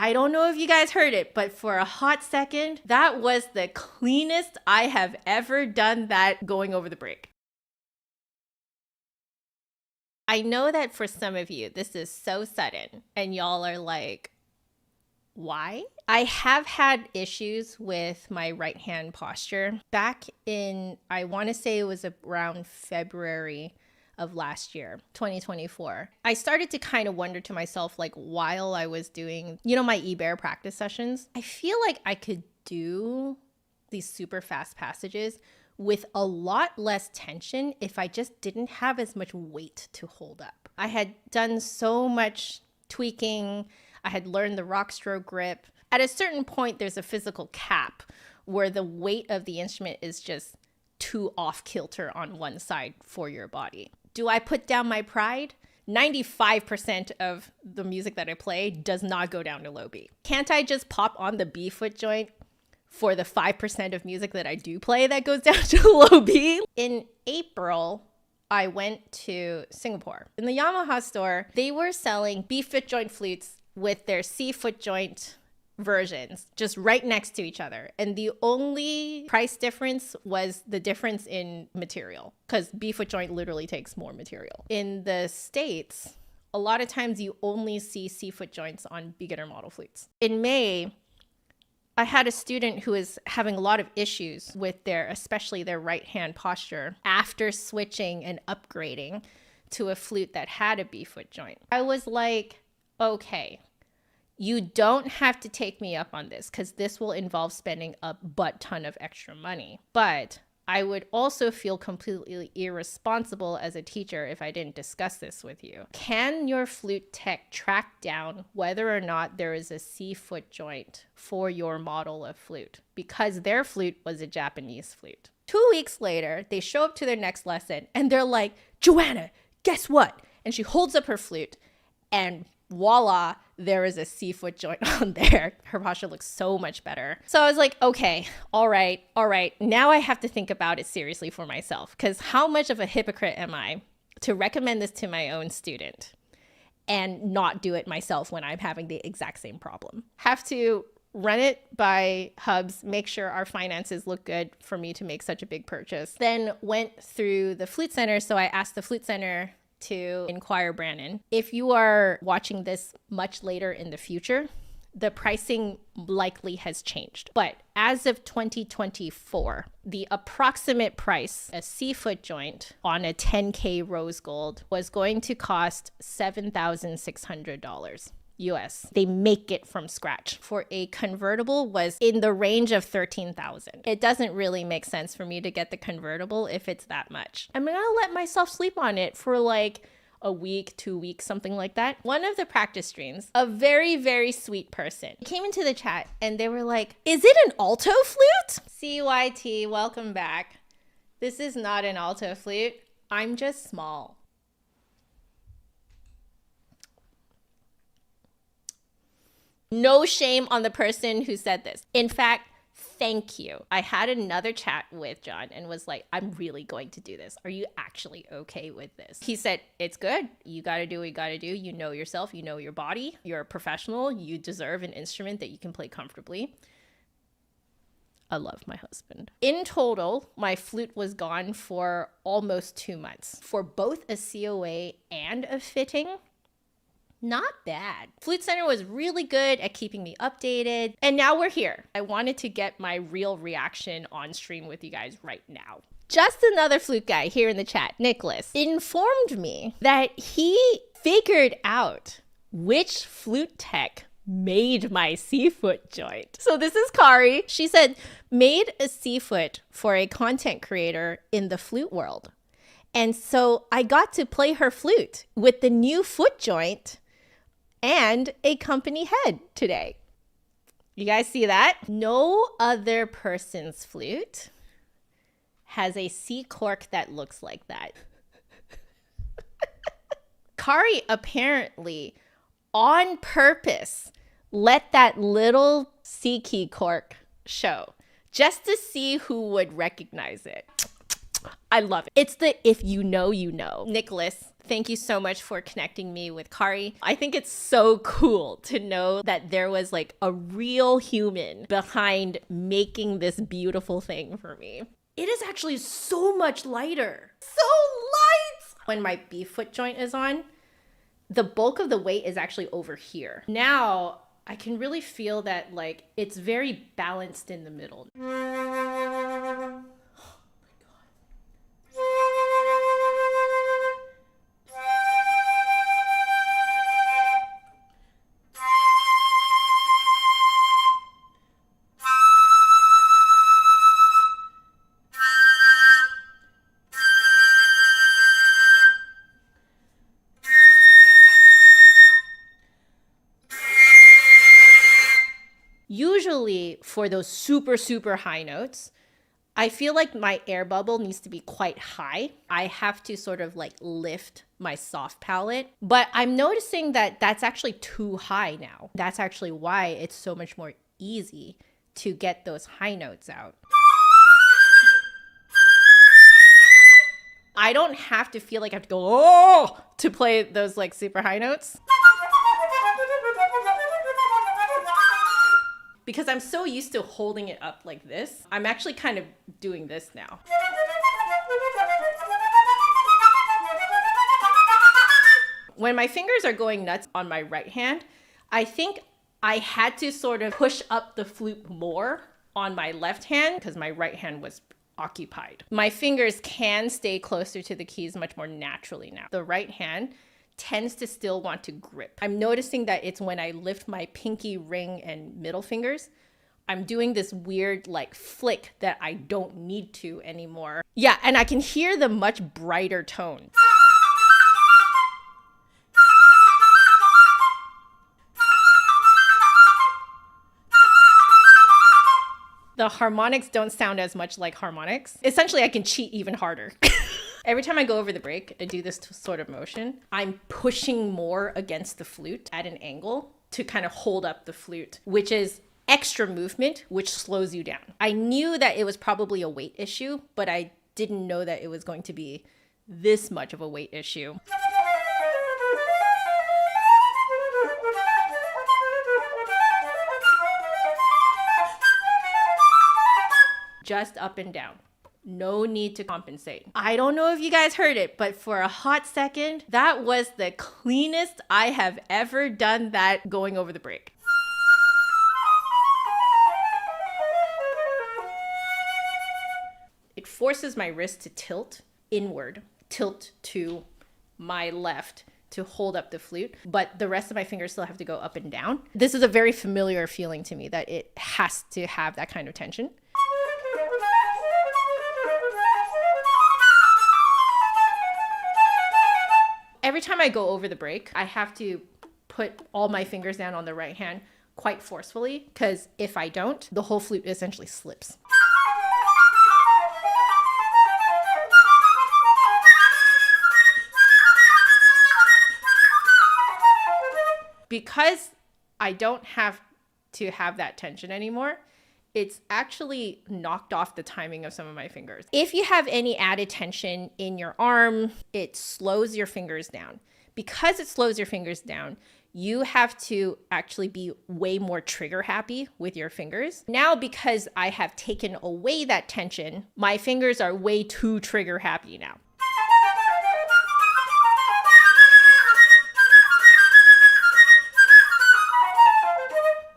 I don't know if you guys heard it, but for a hot second, that was the cleanest I have ever done that going over the break. I know that for some of you, this is so sudden and y'all are like, why? I have had issues with my right hand posture. Back in, I want to say it was around February of last year, 2024. I started to kind of wonder to myself, like while I was doing, my Ibert practice sessions, I feel like I could do these super fast passages with a lot less tension if I just didn't have as much weight to hold up. I had done so much tweaking. I had learned the rock stroke grip. At a certain point, there's a physical cap where the weight of the instrument is just too off kilter on one side for your body. Do I put down my pride? 95% of the music that I play does not go down to low B. Can't I just pop on the B foot joint for the 5% of music that I do play that goes down to low B? In April, I went to Singapore. In the Yamaha store, they were selling B foot joint flutes with their C foot joint versions just right next to each other. And the only price difference was the difference in material, because B foot joint literally takes more material. In the States, a lot of times you only see C foot joints on beginner model flutes. In May, I had a student who is having a lot of issues with especially their right hand posture after switching and upgrading to a flute that had a B foot joint. I was like, okay, you don't have to take me up on this because this will involve spending a butt ton of extra money. But I would also feel completely irresponsible as a teacher if I didn't discuss this with you. Can your flute tech track down whether or not there is a C foot joint for your model of flute? Because their flute was a Japanese flute. 2 weeks later, they show up to their next lesson and they're like, Joanna, guess what? And she holds up her flute and voila, there is a C foot joint on there. Her posture looks so much better. So I was like, okay, all right. Now I have to think about it seriously for myself, because how much of a hypocrite am I to recommend this to my own student and not do it myself when I'm having the exact same problem? Have to run it by Hubs, make sure our finances look good for me to make such a big purchase. Then went through the Flute Center. So I asked the Flute Center to inquire Brannen. If you are watching this much later in the future, the pricing likely has changed. But as of 2024, the approximate price, a C foot joint on a 10K rose gold, was going to cost $7,600 US. They make it from scratch. For a convertible was in the range of $13,000. It doesn't really make sense for me to get the convertible if it's that much. I'm gonna let myself sleep on it for like a week, 2 weeks, something like that. One of the practice streams, a very, very sweet person came into the chat and they were like, is it an alto flute? CYT, welcome back. This is not an alto flute. I'm just small. No shame on the person who said this. In fact, thank you. I had another chat with John and was like, I'm really going to do this. Are you actually okay with this? He said, it's good. You got to do what you got to do. You know yourself. You know your body. You're a professional. You deserve an instrument that you can play comfortably. I love my husband. In total, my flute was gone for almost 2 months for both a COA and a fitting. Not bad. Flute Center was really good at keeping me updated. And now we're here. I wanted to get my real reaction on stream with you guys right now. Just another flute guy here in the chat, Nicholas, informed me that he figured out which flute tech made my C-foot joint. So this is Kari. She said, made a C-foot for a content creator in the flute world. And so I got to play her flute with the new foot joint and a company head today. You guys see that? No other person's flute has a C cork that looks like that. Kari apparently, on purpose, let that little C key cork show just to see who would recognize it. I love it. It's the if you know, you know. Nicholas, thank you so much for connecting me with Kari. I think it's so cool to know that there was like a real human behind making this beautiful thing for me. It is actually so much lighter. So light! When my B-foot joint is on, the bulk of the weight is actually over here. Now, I can really feel that like it's very balanced in the middle. Usually for those super, super high notes, I feel like my air bubble needs to be quite high. I have to sort of like lift my soft palate, but I'm noticing that that's actually too high now. That's actually why it's so much more easy to get those high notes out. I don't have to feel like I have to go, oh, to play those like super high notes. Because I'm so used to holding it up like this, I'm actually kind of doing this now. When my fingers are going nuts on my right hand, I think I had to sort of push up the flute more on my left hand because my right hand was occupied. My fingers can stay closer to the keys much more naturally now. The right hand tends to still want to grip. I'm noticing that it's when I lift my pinky, ring, and middle fingers, I'm doing this weird like flick that I don't need to anymore. Yeah, and I can hear the much brighter tone. The harmonics don't sound as much like harmonics. Essentially, I can cheat even harder. Every time I go over the break, I do this sort of motion. I'm pushing more against the flute at an angle to kind of hold up the flute, which is extra movement, which slows you down. I knew that it was probably a weight issue, but I didn't know that it was going to be this much of a weight issue. Just up and down. No need to compensate. I don't know if you guys heard it, but for a hot second, that was the cleanest I have ever done that going over the break. It forces my wrist to tilt inward, tilt to my left to hold up the flute, but the rest of my fingers still have to go up and down. This is a very familiar feeling to me that it has to have that kind of tension. Every time I go over the break, I have to put all my fingers down on the right hand quite forcefully, because if I don't, the whole flute essentially slips. Because I don't have to have that tension anymore, it's actually knocked off the timing of some of my fingers. If you have any added tension in your arm, it slows your fingers down. Because it slows your fingers down, you have to actually be way more trigger happy with your fingers. Now, because I have taken away that tension, my fingers are way too trigger happy now.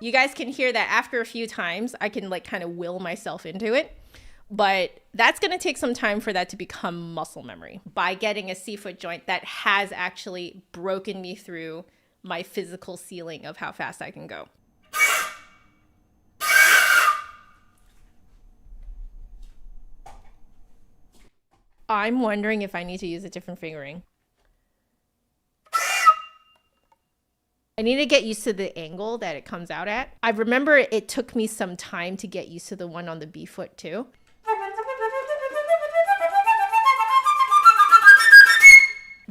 You guys can hear that after a few times, I can like kind of will myself into it, but that's going to take some time for that to become muscle memory by getting a C-foot joint that has actually broken me through my physical ceiling of how fast I can go. I'm wondering if I need to use a different fingering. I need to get used to the angle that it comes out at. I remember it took me some time to get used to the one on the B foot too.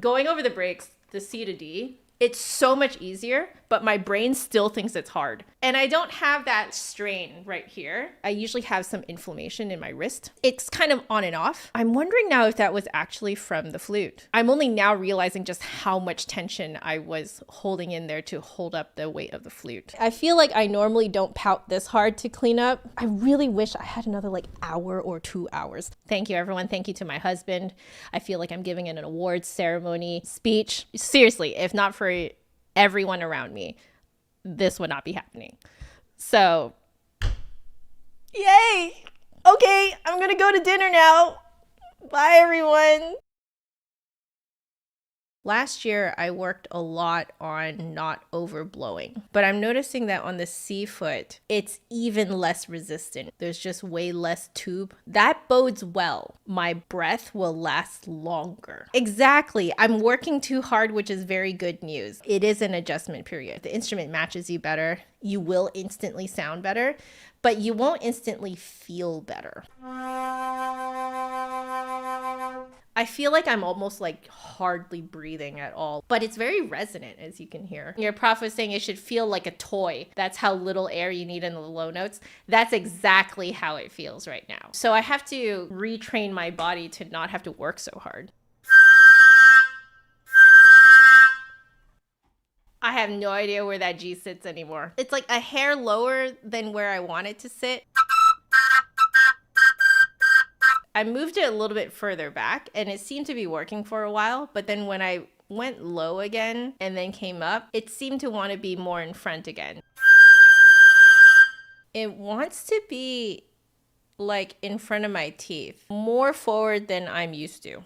Going over the breaks, the C to D, It's so much easier, but my brain still thinks it's hard. And I don't have that strain right here. I usually have some inflammation in my wrist. It's kind of on and off. I'm wondering now if that was actually from the flute. I'm only now realizing just how much tension I was holding in there to hold up the weight of the flute. I feel like I normally don't pout this hard to clean up. I really wish I had another hour or 2 hours. Thank you, everyone. Thank you to my husband. I feel like I'm giving an awards ceremony speech. Seriously, if not for everyone around me, this would not be happening. So, yay! Okay, I'm gonna go to dinner now. Bye, everyone. Last year, I worked a lot on not overblowing, but I'm noticing that on the C-foot, it's even less resistant. There's just way less tube. That bodes well. My breath will last longer. Exactly. I'm working too hard, which is very good news. It is an adjustment period. The instrument matches you better. You will instantly sound better, but you won't instantly feel better. I feel like I'm almost hardly breathing at all, but it's very resonant, as you can hear. Your prof was saying it should feel like a toy. That's how little air you need in the low notes. That's exactly how it feels right now. So I have to retrain my body to not have to work so hard. I have no idea where that G sits anymore. It's like a hair lower than where I want it to sit. I moved it a little bit further back and it seemed to be working for a while, but then when I went low again and then came up, it seemed to want to be more in front again. It wants to be in front of my teeth, more forward than I'm used to.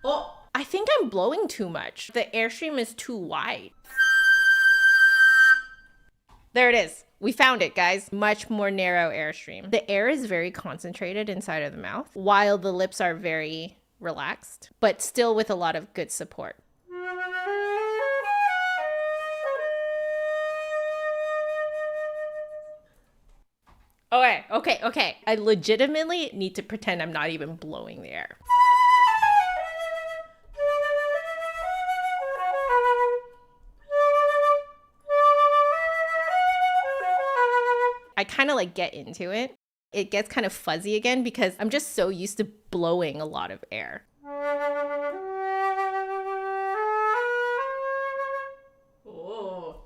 Oh, I think I'm blowing too much. The airstream is too wide. There it is. We found it, guys. Much more narrow airstream. The air is very concentrated inside of the mouth, while the lips are very relaxed, but still with a lot of good support. Okay. I legitimately need to pretend I'm not even blowing the air. I kind of get into it. It gets kind of fuzzy again because I'm just so used to blowing a lot of air. Oh.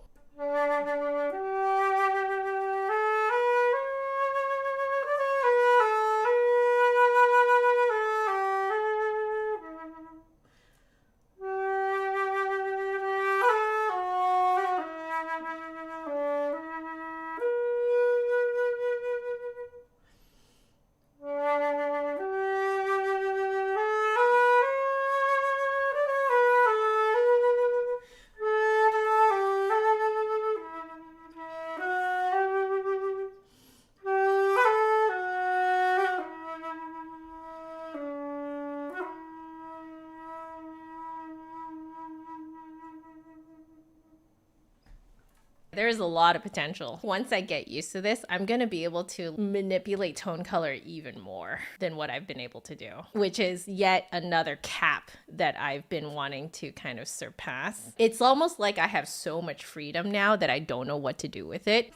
There's a lot of potential. Once I get used to this, I'm going to be able to manipulate tone color even more than what I've been able to do, which is yet another cap that I've been wanting to kind of surpass. It's almost like I have so much freedom now that I don't know what to do with it.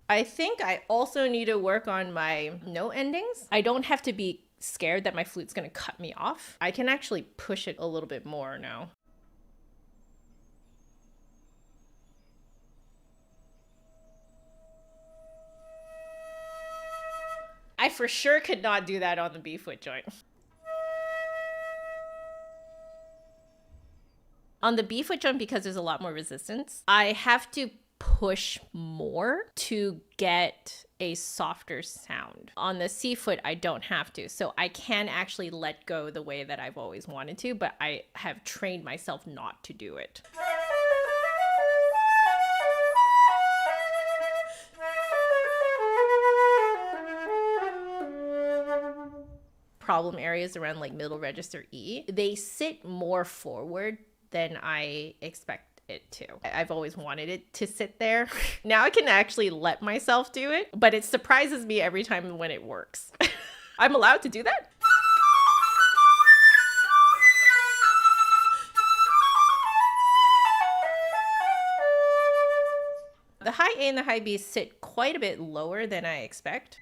I think I also need to work on my note endings. I don't have to be scared that my flute's gonna cut me off. I can actually push it a little bit more now. I for sure could not do that on the B-foot joint. On the B-foot joint, because there's a lot more resistance, I have to push more to get a softer sound. On the C-foot, I don't have to. So I can actually let go the way that I've always wanted to, but I have trained myself not to do it. problem areas around like middle register E, they sit more forward than I expect it to. I've always wanted it to sit there. Now I can actually let myself do it, but it surprises me every time when it works. I'm allowed to do that? The high A and the high B sit quite a bit lower than I expect.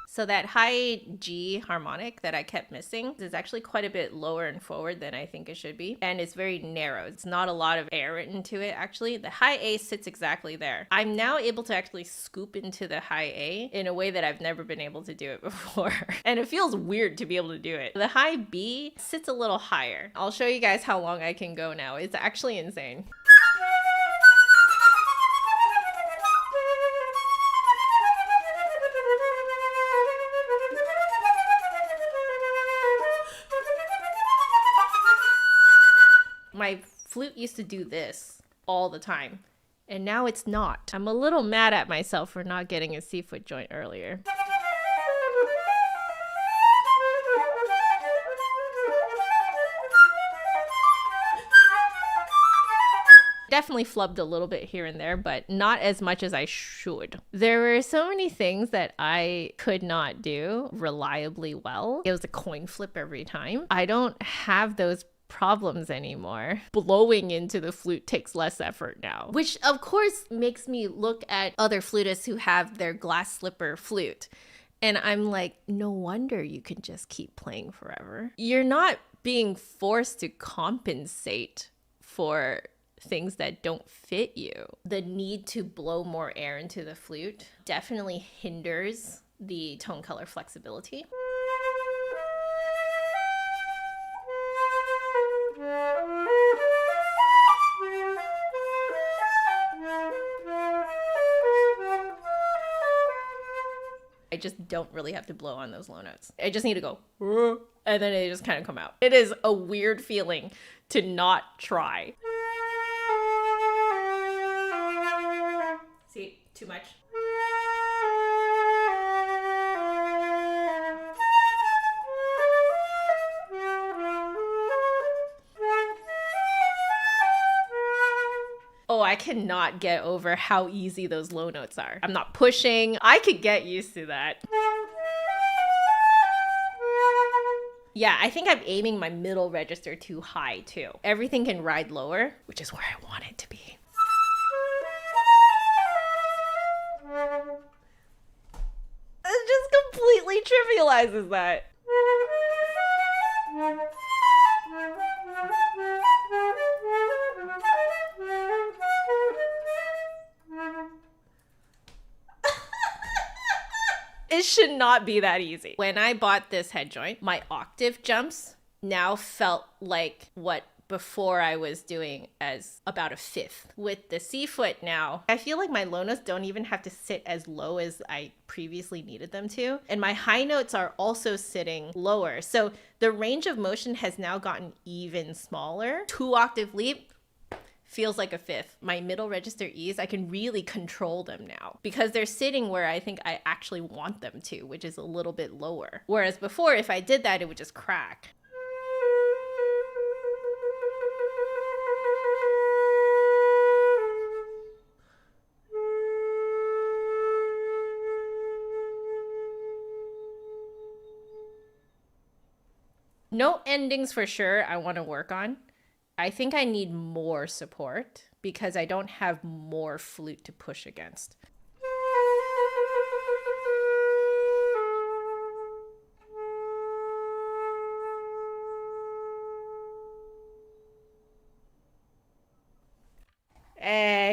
So that high G harmonic that I kept missing is actually quite a bit lower and forward than I think it should be. And it's very narrow. It's not a lot of air into it, actually. The high A sits exactly there. I'm now able to actually scoop into the high A in a way that I've never been able to do it before. And it feels weird to be able to do it. The high B sits a little higher. I'll show you guys how long I can go now. It's actually insane. My flute used to do this all the time, and now it's not. I'm a little mad at myself for not getting a C-footjoint earlier. Definitely flubbed a little bit here and there, but not as much as I should. There were so many things that I could not do reliably well. It was a coin flip every time. I don't have those problems anymore. Blowing into the flute takes less effort now, which of course makes me look at other flutists who have their glass slipper flute. And I'm like, no wonder you can just keep playing forever. You're not being forced to compensate for things that don't fit you. The need to blow more air into the flute definitely hinders the tone color flexibility. I just don't really have to blow on those low notes. I just need to go, and then they just kind of come out. It is a weird feeling to not try. See, too much. Oh, I cannot get over how easy those low notes are. I'm not pushing. I could get used to that. Yeah, I think I'm aiming my middle register too high too. Everything can ride lower, which is where I want it to be. It just completely trivializes that. It should not be that easy. When I bought this head joint, my octave jumps now felt like what before I was doing as about a fifth. With the C foot now, I feel like my low notes don't even have to sit as low as I previously needed them to. And my high notes are also sitting lower. So the range of motion has now gotten even smaller. 2-octave leap feels like a fifth. My middle register E's, I can really control them now because they're sitting where I think I actually want them to, which is a little bit lower. Whereas before, if I did that, it would just crack. No endings for sure I want to work on. I think I need more support because I don't have more flute to push against.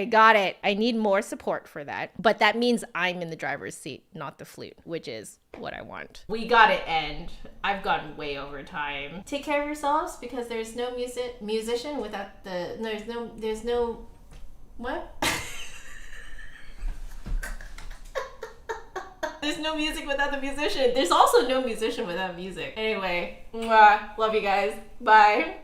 Got it. I need more support for that. But that means I'm in the driver's seat, not the flute, which is what I want. We gotta end. I've gone way over time. Take care of yourselves because there's no musician without the... There's no... What? There's no music without the musician. There's also no musician without music. Anyway, mwah, love you guys. Bye.